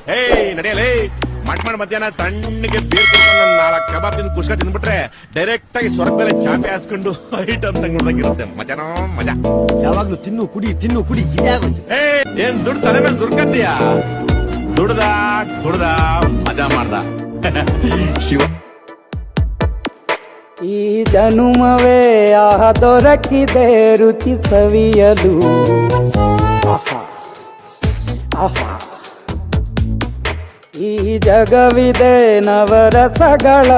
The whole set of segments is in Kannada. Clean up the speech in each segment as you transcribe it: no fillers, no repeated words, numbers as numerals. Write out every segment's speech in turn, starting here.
ನಡೆಯಲೇ ಮಟ್ಮಾಡ್ ಮಧ್ಯಾಹ್ನ ತಣ್ಣಗೆ ಬೀರ್ ಕುಡ್ಕೊಂಡು 4 ಕಬಾಬ್ ತಿಂದು ಕುಷ್ಕ ತಿಂದ್ಬಿಟ್ರೆ ಡೈರೆಕ್ಟ್ ಆಗಿ ಸ್ವರ್ಗದಲ್ಲಿ ಚಾಪೆ ಹಾಸ್ಕೊಂಡು ಐಟಮ್ಸ್ ನೋಡಂಗಿರುತ್ತೆ ಮಜಾನೋ ಮಜಾ. ಯಾವಾಗ್ಲೂ ತಿನ್ನು ಕುಡಿ ಇದಾಗೋಯ್ತು. ಏನ್ ದುಡ್ಡು ತಲೆ ಮೇಲೆ ಸುರ್ಕತ್ತೀಯ? ದುಡ್ದ ಮಜಾ ಮಾಡ್ದ ಶಿವ. ಈ ಜನುಮವೇ ದೊರಕಿದೆ ರುಚಿ ಸವಿಯಲು. ಈ ಜಗವಿದೆ ನವರಸಗಳ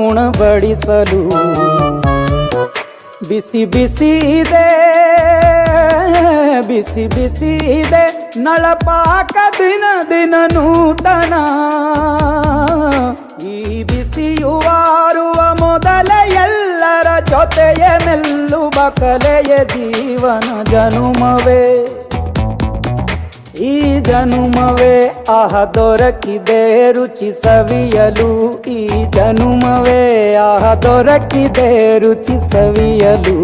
ಉಣಬಡಿಸಲು. ಬಿಸಿ ಬಿಸಿ ಇದೆ ನಳಪಾಕ ದಿನ ನೂತನ. ಈ ಬಿಸಿಯುವಾರುವ ಮೊದಲ ಎಲ್ಲರ ಜೊತೆಯ ಮೆಲ್ಲುವ ಕಲೆಯ ಜೀವನ ಜನುಮವೇ. ಈ ಜನುಮವೇ ದೊರಕಿದೆ ರುಚಿ ಸವಿಯಲು. ಈ ಜನುಮವೇ ದೊರಕಿದೆ ರುಚಿ ಸವಿಯಲು.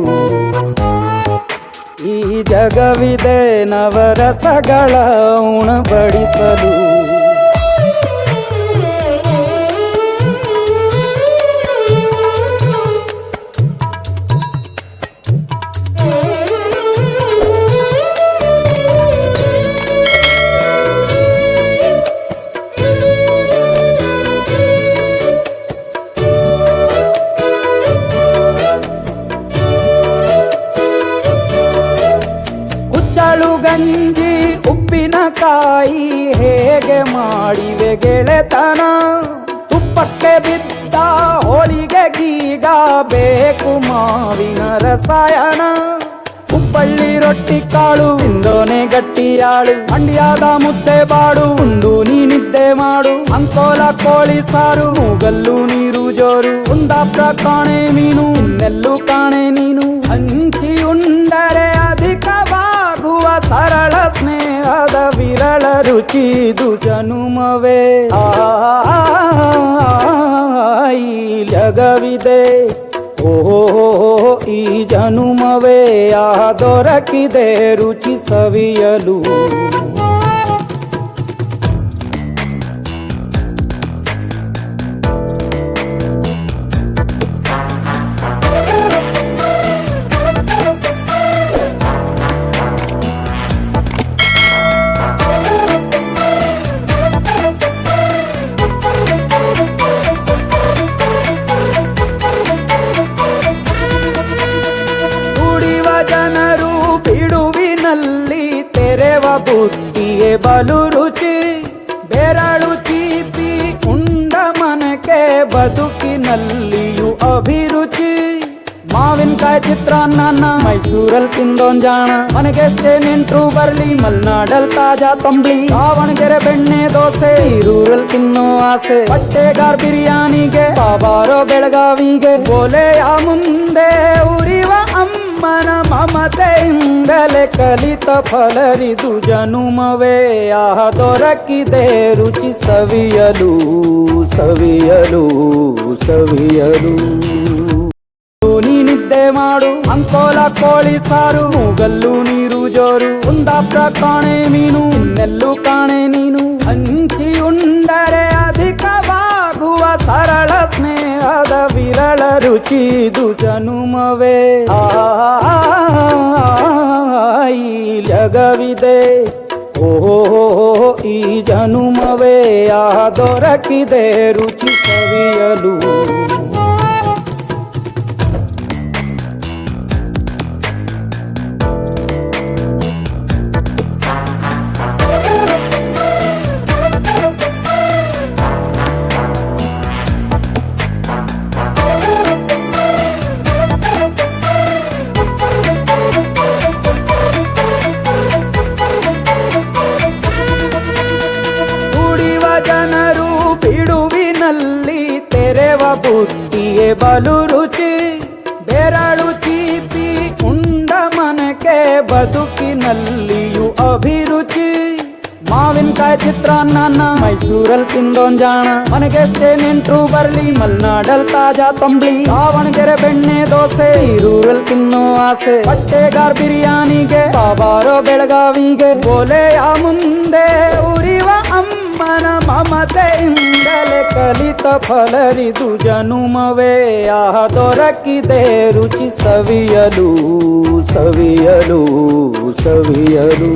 ಈ ಜಗವಿದೆ ನವರಸಗಳ ಉಣಬಡಿಸಲು. ಗಂಜಿ ಉಪ್ಪಿನಕಾಯಿ ಹೇಗೆ ಮಾಡಿವೆ ಗೆಳೆತನ. ತುಪ್ಪಕ್ಕೆ ಬಿದ್ದ ಹೋಳಿಗೆ ಗೀಗ ಬೇಕು ಮಾವಿನ ರಸಾಯನ. ಹುಬ್ಬಳ್ಳಿ ರೊಟ್ಟಿ ಕಾಳು ಇಂದೋನೆ ಗಟ್ಟಿಯಾಳು. ಮಂಡ್ಯದ ಮುದ್ದೆ ಬಾಡು ಉಂಡು ನೀನಿದ್ದೆ ಮಾಡು. ಅಂಕೋಲ ಕೋಳಿ ಸಾರು ಮೂಗಲ್ಲು ನೀರು ಜೋರು. ಕುಂದಾಪುರ ಕಾಣೆ ಮೀನು ಇನ್ನೆಲ್ಲೂ ಕಾಣೆ ನೀನು. ಹಂಚಿ ಉಂಡರೆ ಅಧಿಕವಾಗುವ ಸರಳ ಸ್ನೇಹದ ವಿರಳ ರುಚಿದು ಜನುಮವೇ. ಈ ಜಗವಿದೆ ಈ ಜನುಮವೇ ದೊರಕಿದೆ ರುಚಿ ಸವಿಯಲು. ಬಿಡುವಿನಲ್ಲಿ ತೆರೆವ ಬುದ್ಧಿಯೇ ಬಲು ರುಚಿ. ಬೆರಳು ಚೀಪಿ ಉಂಡ ಮನಕ್ಕೆ ಬದುಕಿನಲ್ಲಿಯೂ ಅಭಿರುಚಿ. ಮಾವಿನಕಾಯಿ ಚಿತ್ರಾನ್ನ ಮೈಸೂರಲ್ಲಿ ತಿಂದೋನ್ ಜಾಣ. ಮನೆಗೆಷ್ಟೇ ನೆಂಟ್ರು ಬರ್ಲಿ ಮಲ್ನಾಡಲ್ ತಾಜಾ ತಂಬ್ಳಿ. ದಾವಣಗೆರೆ ಬೆಣ್ಣೆ ದೋಸೆ ಈರೂರಲ್ಲಿ ತಿನ್ನೋ ಆಸೆ. ಬಟ್ಟೆಗಾರ್ ಬಿರಿಯಾನಿಗೆ ಬಾಬಾರೋ ಬೆಳಗಾವಿಗೆ. ಬೋಲೆಯ ಮುಂದೆ ಉರಿವ ಅಮ್ಮನ ಮಮತೆಯಿಂದಲೇ ಕಲಿತ ಫಲರಿದು ಜನುಮವೇ. ದೊರಕಿದೆ ರುಚಿ ಸವಿಯಲು ಸವಿಯಲು ಸವಿಯಲು. ನೀನಿದ್ದೆ ಮಾಡು ಅಂಕೋಲ ಕೋಳಿ ಸಾರು ಮೂಗಲ್ಲು ನೀರು ಜೋರು. ಕುಂದಾಪುರ ಕಾಣೆ ಮೀನು ಇನ್ನೆಲ್ಲೂ ಕಾಣೆ ನೀನು. ಹಂಚಿ ಉಂಡರೆ ಅಧಿಕವಾಗುವ ಸರಳ ಸ್ನೇಹದ ವಿರಳ ರುಚಿದು ಜನುಮವೇ. ಈ ಜಗವಿದೆ ಈ ಜನುಮವೇ ದೊರಕಿದೆ ರುಚಿ ಸವಿಯಲು. ಜನರು ಬಿಡುವಿನಲ್ಲಿ ತೆರೆವ ಬುದ್ಧಿಯೇ ಬಲು ರುಚಿ. ಬೆರಳು ಚೀಪಿ ಉಂಡ ಮನಕ್ಕೆ ಬದುಕಿನಲ್ಲಿಯೂ ಅಭಿರುಚಿ. ಮಾವಿನಕಾಯಿ ಚಿತ್ರಾನ್ನ ಮೈಸೂರಲ್ಲಿ ತಿಂದೋನ್ ಜಾಣ. ಮನೆಗೆಷ್ಟೇ ನೆಂಟ್ರು ಬರ್ಲಿ ಮಲ್ನಾಡಲ್ ತಾಜಾ ತಂಬ್ಳಿ. ದಾವಣಗೆರೆ ಬೆಣ್ಣೆ ದೋಸೆ ಈರೂರಲ್ಲಿ ತಿನ್ನೋ ಆಸೆ. ಬಟ್ಟೆಗಾರ್ ಬಿರಿಯಾನಿಗೆ ಬಾಬಾರೋ ಬೆಳಗಾವಿಗೆ. ಬೋಲೆಯ ಮುಂದೆ ಉರಿವ ಅಮ್ಮನ ಮಾತೆಯಿಂದಲೇ ಕಲಿತ ಫಲರಿದು ಜನುಮವೇ ಆಹ ದೊರಕಿದೆ ರುಚಿ ಸವಿಯಲು ಸವಿಯಲು ಸವಿಯಲು